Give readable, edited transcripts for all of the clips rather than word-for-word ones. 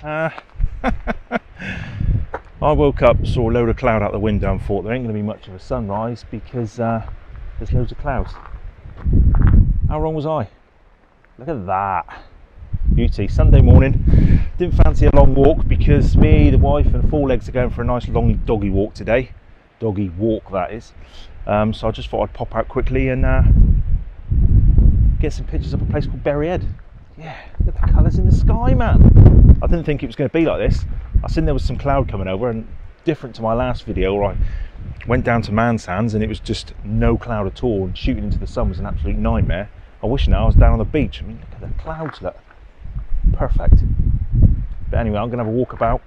I woke up, saw a load of cloud out the window and thought there ain't going to be much of a sunrise because there's loads of clouds. How wrong was I? Look at that. Beauty. Sunday morning. Didn't fancy a long walk because me, the wife and four legs are going for a nice long doggy walk today. Doggy walk, that is. So I just thought I'd pop out quickly and get some pictures of a place called Berry Head. Yeah, look at the colours in the sky, man. I didn't think it was going to be like this. I seen there was some cloud coming over, and different to my last video where I went down to Mansands and it was just no cloud at all, and shooting into the sun was an absolute nightmare. I wish now I was down on the beach. I mean, look at the clouds, look. Perfect. But anyway, I'm going to have a walk about.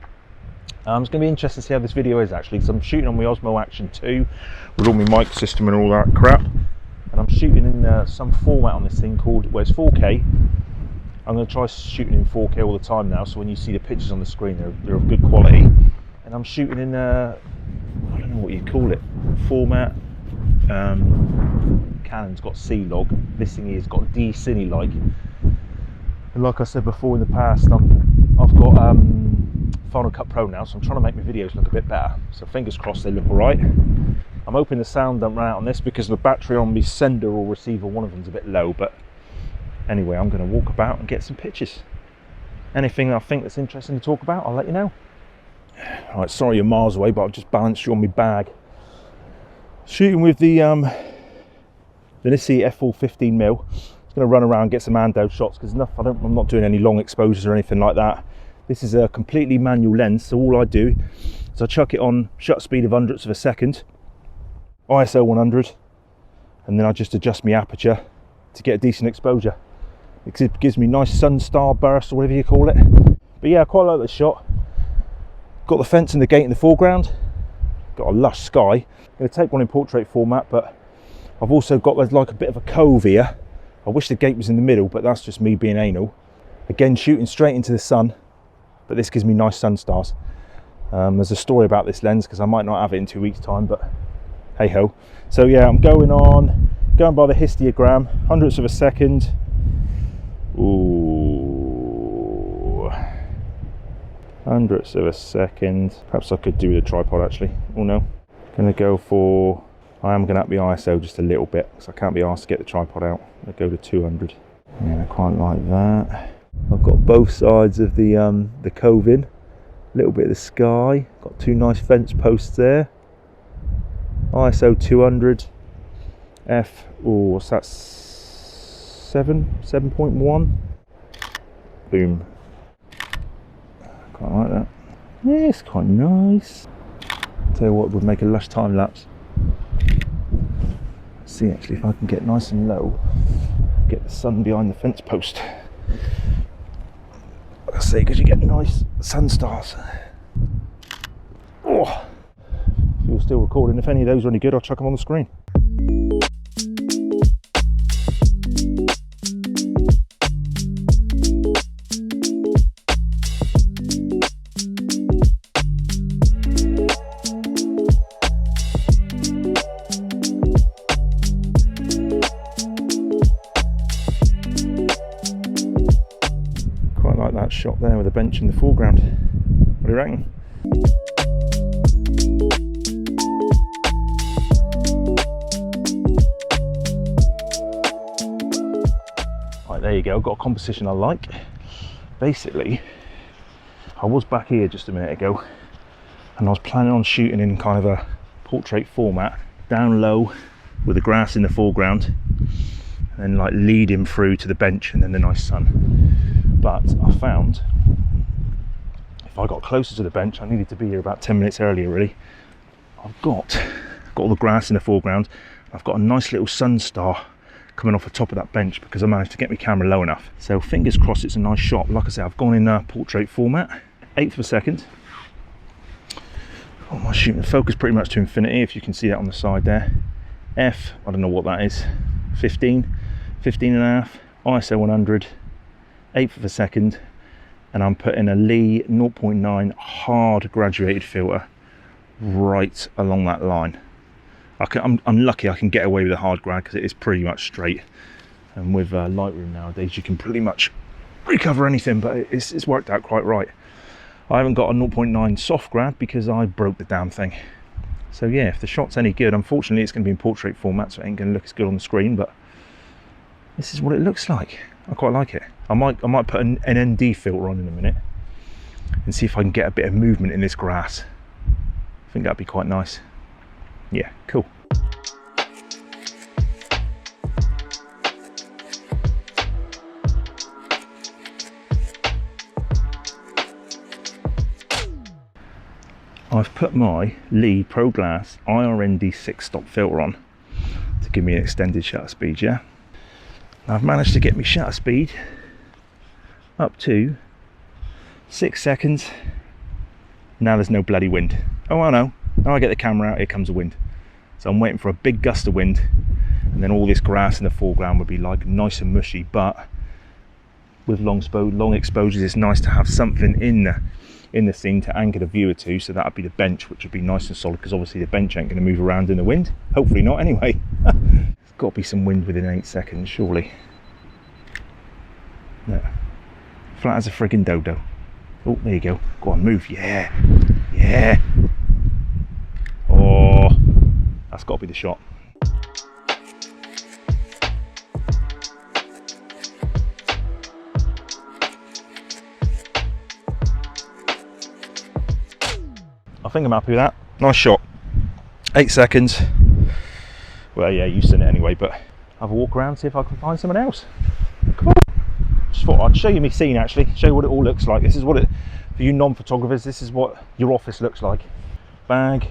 It's going to be interesting to see how this video is actually, because I'm shooting on my Osmo Action 2 with all my mic system and all that crap, and I'm shooting in some format on this thing called, well, it's 4K. I'm going to try shooting in 4K all the time now, so when you see the pictures on the screen, they're of good quality. And I'm shooting in I don't know what you call it, format. Canon's got C-Log. This thing here's got D-Cine like. And like I said before in the past, I've got Final Cut Pro now, so I'm trying to make my videos look a bit better. So fingers crossed they look alright. I'm hoping the sound don't run out on this because the battery on my sender or receiver, one of them's a bit low, but anyway, I'm going to walk about and get some pictures. Anything I think that's interesting to talk about, I'll let you know. Alright, sorry you're miles away, but I've just balanced you on my bag. Shooting with the Nissi f4 15mm. Just going to run around and get some Ando shots because I'm not doing any long exposures or anything like that. This is a completely manual lens, so all I do is I chuck it on shutter speed of hundredths of a second, ISO 100, and then I just adjust my aperture to get a decent exposure. It gives me nice sun star burst or whatever you call it. But yeah, I quite like this shot. Got the fence and the gate in the foreground, got a lush sky. I'm going to take one in portrait format, but I've also got like a bit of a cove here. I wish the gate was in the middle, but that's just me being anal. Again, shooting straight into the sun, but this gives me nice sun stars. There's a story about this lens because I might not have it in 2 weeks time, but hey ho. So yeah, I'm going by the histogram, hundredths of a second. Ooh, hundredths of a second. Perhaps I could do with a tripod actually. Oh no. Gonna go for, I am gonna up the ISO just a little bit because I can't be asked to get the tripod out. I'll go to 200. Yeah, I quite like that. I've got both sides of the cove in. A little bit of the sky. Got two nice fence posts there. ISO 200. F, oh, what's that? 7.1. Boom. Quite like that. Yeah, it's quite nice. Tell you what would make a lush time lapse. Let's see actually if I can get nice and low, get the sun behind the fence post. Like I say, because you get nice sun stars. Oh, if you're still recording, if any of those are any good, I'll chuck them on the screen. That shot there with a bench in the foreground. What do you reckon? Right, there you go. I've got a composition I like. Basically, I was back here just a minute ago and I was planning on shooting in kind of a portrait format, down low with the grass in the foreground and like leading through to the bench and then the nice sun. But I found if I got closer to the bench, I needed to be here about 10 minutes earlier really. I've got all the grass in the foreground. I've got a nice little sun star coming off the top of that bench because I managed to get my camera low enough. So fingers crossed it's a nice shot. Like I say, I've gone in portrait format, 1/8 of a second. Oh, my shooting focus pretty much to infinity, if you can see that on the side there. F, I don't know what that is, 15 and a half, ISO 100. 1/8 of a second, and I'm putting a Lee 0.9 hard graduated filter right along that line. I'm lucky I can get away with a hard grad because it is pretty much straight, and with Lightroom nowadays you can pretty much recover anything, but it's worked out quite right. I haven't got a 0.9 soft grad because I broke the damn thing. So yeah, if the shot's any good, unfortunately it's going to be in portrait format, so it ain't going to look as good on the screen, but this is what it looks like. I quite like it. I might put an ND filter on in a minute and see if I can get a bit of movement in this grass. I think that'd be quite nice. Yeah, cool. I've put my Lee Pro Glass IRND 6-stop filter on to give me an extended shutter speed, yeah? I've managed to get my shutter speed up to 6 seconds. Now there's no bloody wind. Oh, I know. Now I get the camera out, here comes the wind. So I'm waiting for a big gust of wind, and then all this grass in the foreground would be like nice and mushy, but with long exposures, it's nice to have something in the scene to anchor the viewer to, so that would be the bench, which would be nice and solid, because obviously the bench ain't going to move around in the wind. Hopefully not anyway. There's got to be some wind within 8 seconds, surely. No. Flat as a friggin' dodo. Oh, there you go. Go on, move. Yeah. Yeah. Oh, that's got to be the shot. I think I'm happy with that. Nice shot. 8 seconds. Well, yeah, you've seen it anyway, but have a walk around, see if I can find someone else. Come on. Just thought I'd show you my scene, actually. Show you what it all looks like. This is what it, for you non-photographers, this is what your office looks like. Bag,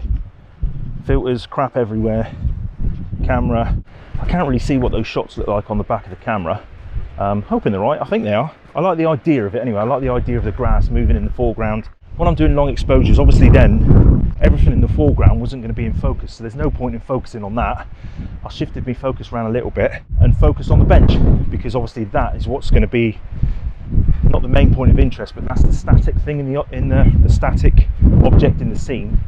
filters, crap everywhere, camera. I can't really see what those shots look like on the back of the camera. Hoping they're right. I think they are. I like the idea of it anyway. I like the idea of the grass moving in the foreground. When I'm doing long exposures, obviously then everything in the foreground wasn't going to be in focus, so there's no point in focusing on that. I shifted my focus around a little bit and focused on the bench, because obviously that is what's going to be not the main point of interest, but that's the static thing in the static object in the scene.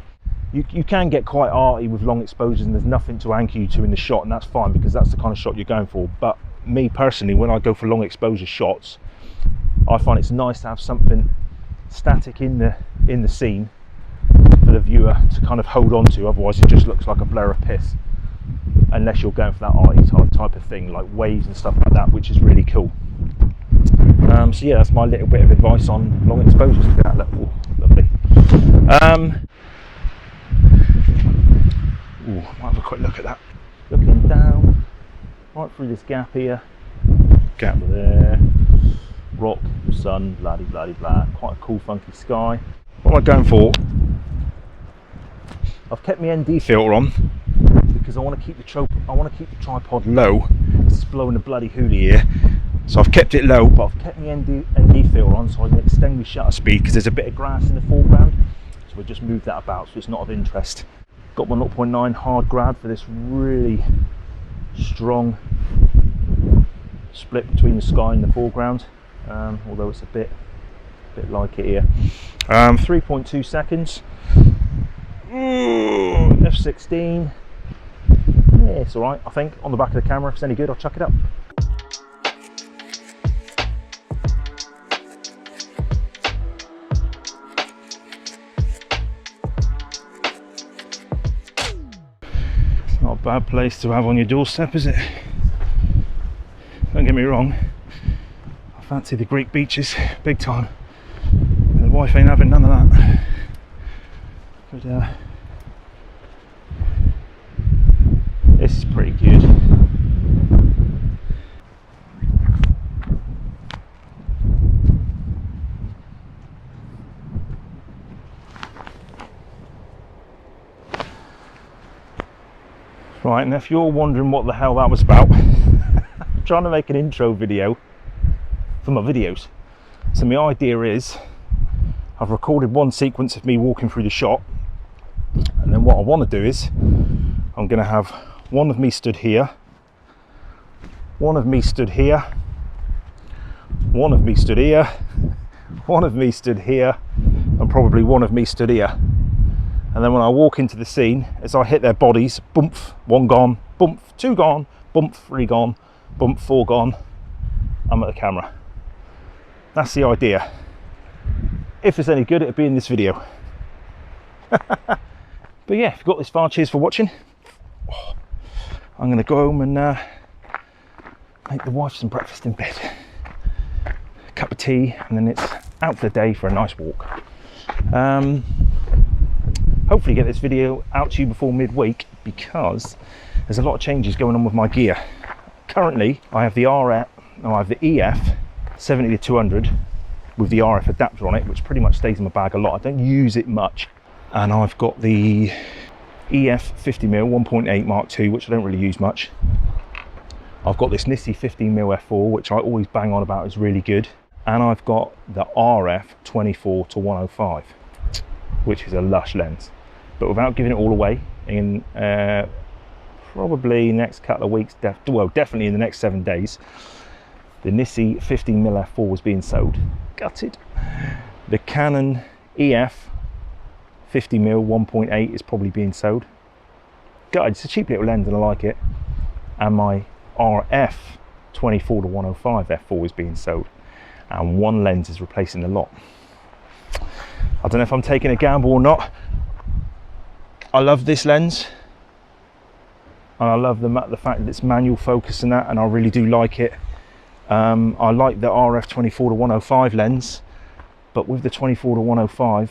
You can get quite arty with long exposures and there's nothing to anchor you to in the shot, and that's fine because that's the kind of shot you're going for. But me personally, when I go for long exposure shots, I find it's nice to have something static in the scene for the viewer to kind of hold on to, otherwise it just looks like a blur of piss, unless you're going for that arty type of thing like waves and stuff like that, which is really cool. So yeah, that's my little bit of advice on long exposures. Look at that, ooh, lovely. Ooh, might have a quick look at that. Looking down right through this gap here, gap there, rock, sun, bloody blah. Quite a cool funky sky. What am I going for? I've kept my ND filter on because I want to keep the tripod low. It's blowing a bloody hoolie here, so I've kept it low, but I've kept my ND filter on so I can extend my shutter speed because there's a bit of grass in the foreground. So we'll just move that about so it's not of interest. Got my 0.9 hard grad for this really strong split between the sky and the foreground. Although it's a bit like it here. 3.2 seconds. F16. Yeah, it's alright, I think. On the back of the camera, if it's any good, I'll chuck it up. It's not a bad place to have on your doorstep, is it? Don't get me wrong, I fancy the Greek beaches big time. The wife ain't having none of that. But this is pretty good. Right, and if you're wondering what the hell that was about, I'm trying to make an intro video for my videos. So my idea is, I've recorded one sequence of me walking through the shot, and then what I want to do is, I'm going to have one of me stood here, one of me stood here, one of me stood here, one of me stood here, and probably one of me stood here. And then when I walk into the scene, as I hit their bodies, bump, one gone, bump, two gone, bump, three gone, bump, four gone, I'm at the camera. That's the idea. If it's any good, it'll be in this video. But yeah, if you've got this far, cheers for watching. I'm going to go home and make the wife some breakfast in bed. A cup of tea, and then it's out for the day for a nice walk. Hopefully get this video out to you before midweek, because there's a lot of changes going on with my gear. Currently, I have the EF 70-200 with the RF adapter on it, which pretty much stays in my bag a lot. I don't use it much. And I've got the EF 50mm 1.8 Mark II, which I don't really use much. I've got this Nissi 15mm f4, which I always bang on about is really good. And I've got the RF 24-105, which is a lush lens. But without giving it all away, in probably next couple of weeks, definitely in the next 7 days, the Nissi 15mm f4 was being sold. Gutted. The Canon EF 50mm 1.8 is probably being sold. Gutted. It's a cheap little lens and I like it. And my RF 24-105 f4 is being sold, and one lens is replacing the lot. I don't know if I'm taking a gamble or not. I love this lens, and I love the fact that it's manual focus and that, and I really do like it. I like the RF 24-105 lens, but with the 24-105,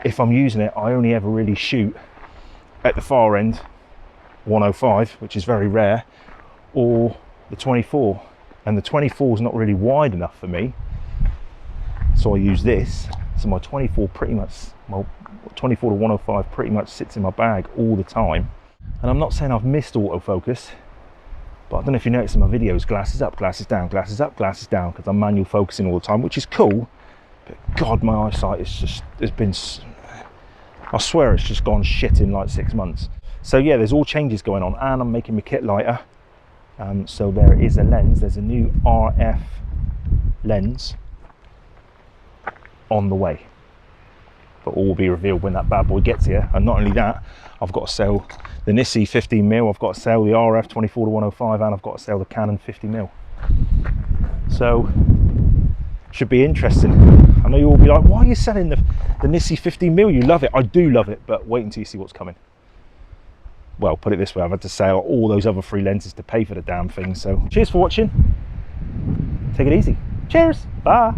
if I'm using it, I only ever really shoot at the far end 105, which is very rare, or the 24, and the 24 is not really wide enough for me, so I use this. So my 24 pretty much, well, 24-105 pretty much sits in my bag all the time. And I'm not saying I've missed autofocus, but I don't know if you notice in my videos, glasses up, glasses down, glasses up, glasses down, because I'm manual focusing all the time, which is cool. But God, my eyesight is just, I swear it's just gone shit in like 6 months. So yeah, there's all changes going on, and I'm making my kit lighter. So there is a lens, there's a new RF lens on the way. But all will be revealed when that bad boy gets here. And not only that, I've got to sell the Nissi 15mm, I've got to sell the RF 24-105, and I've got to sell the Canon 50mm. So, should be interesting. I know you'll all be like, why are you selling the Nissi 15mm? You love it. I do love it, but wait until you see what's coming. Well, put it this way, I've had to sell all those other 3 lenses to pay for the damn thing. So cheers for watching. Take it easy. Cheers. Bye.